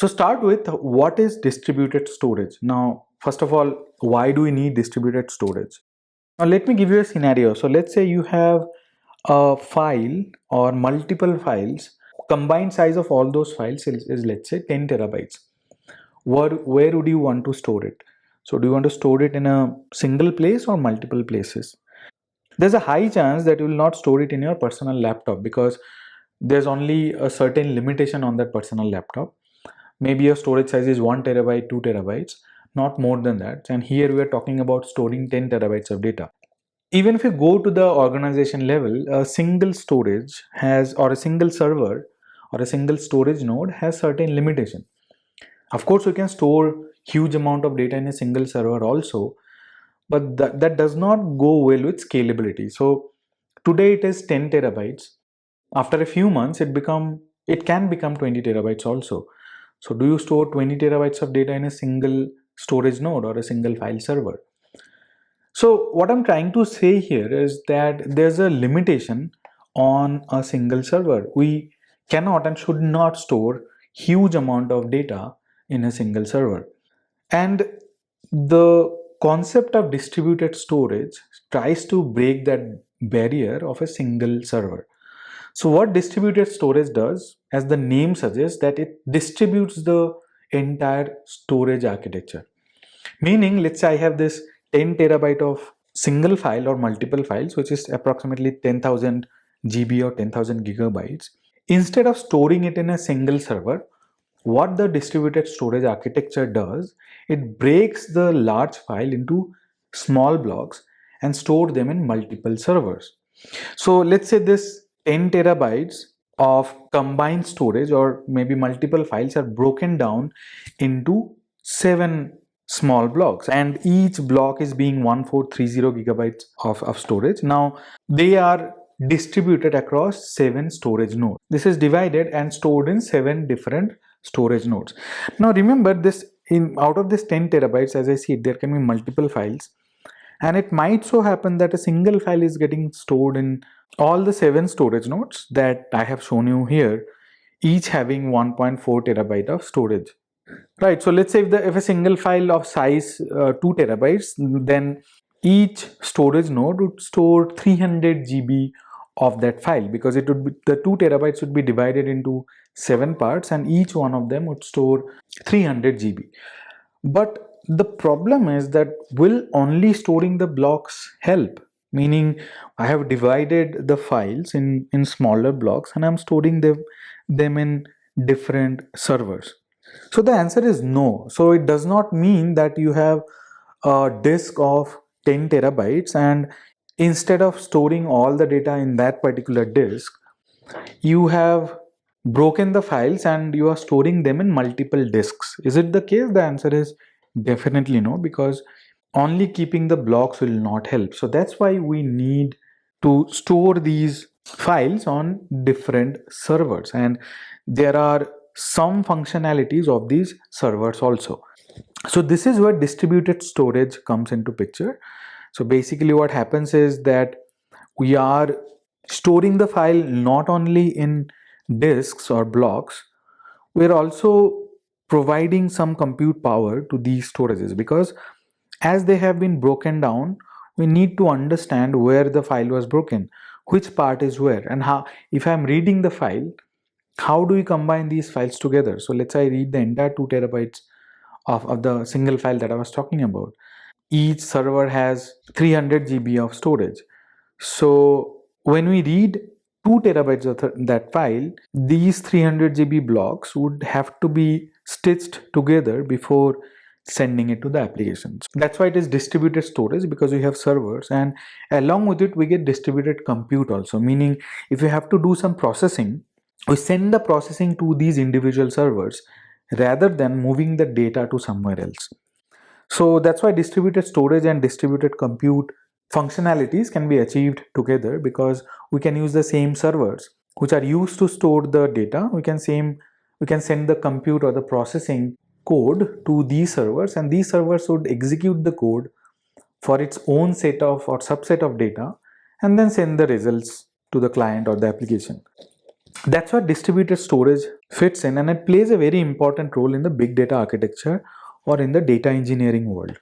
So start with what is distributed storage. Now, first of all, why do we need distributed storage? Now let me give you a scenario. So let's say you have a file or multiple files. Combined size of all those files is let's say 10 terabytes. Where would you want to store it? So do you want to store it in a single place or multiple places? There's a high chance that you will not store it in your personal laptop because there's only a certain limitation on that personal laptop. Maybe your storage size is 1 terabyte, 2 terabytes, not more than that. And here we are talking about storing 10 terabytes of data. Even if you go to the organization level, a single storage has, or a single server or a single storage node has certain limitation. Of course, you can store huge amount of data in a single server also, but that does not go well with scalability. So today it is 10 terabytes. After a few months, it can become 20 terabytes also. So do you store 20 terabytes of data in a single storage node or a single file server? So what I'm trying to say here is that there's a limitation on a single server. We cannot and should not store huge amount of data in a single server. And the concept of distributed storage tries to break that barrier of a single server. So what distributed storage does, as the name suggests, that it distributes the entire storage architecture. Meaning, let's say I have this 10 terabyte of single file or multiple files, which is approximately 10,000 GB or 10,000 gigabytes. Instead of storing it in a single server, what the distributed storage architecture does, it breaks the large file into small blocks and store them in multiple servers. So let's say this 10 terabytes of combined storage or maybe multiple files are broken down into 7 small blocks, and each block is being 1430 gigabytes of storage. Now they are distributed across 7 storage nodes. This is divided and stored in 7 different storage nodes. Now remember this, in out of this 10 terabytes, as I said, there can be multiple files, and it might so happen that a single file is getting stored in all the 7 storage nodes that I have shown you here, each having 1.4 terabyte of storage. Right, so let's say if a single file of size 2 terabytes, then each storage node would store 300 GB of that file, because it would be, the 2 terabytes would be divided into 7 parts and each one of them would store 300 GB. But the problem is that will only storing the blocks help? Meaning I have divided the files in smaller blocks and I'm storing them in different servers. So the answer is no. So it does not mean that you have a disk of 10 terabytes and instead of storing all the data in that particular disk, you have broken the files and you are storing them in multiple disks. Is it the case? The answer is definitely no, because only keeping the blocks will not help. So that's why we need to store these files on different servers, and there are some functionalities of these servers also. So this is where distributed storage comes into picture. So basically what happens is that we are storing the file not only in disks or blocks, we're also providing some compute power to these storages, because as they have been broken down, we need to understand where the file was broken, which part is where, and how. If I'm reading the file, how do we combine these files together? So let's say I read the entire 2 terabytes of the single file that I was talking about. Each server has 300 GB of storage. So when we read 2 terabytes of that file, these 300 GB blocks would have to be stitched together before sending it to the applications. That's why it is distributed storage, because we have servers, and along with it we get distributed compute also, meaning if we have to do some processing, we send the processing to these individual servers rather than moving the data to somewhere else. So that's why distributed storage and distributed compute functionalities can be achieved together, because we can use the same servers which are used to store the data. We can send the compute or the processing code to these servers, and these servers would execute the code for its own set of or subset of data and then send the results to the client or the application. That's what distributed storage fits in, and it plays a very important role in the big data architecture or in the data engineering world.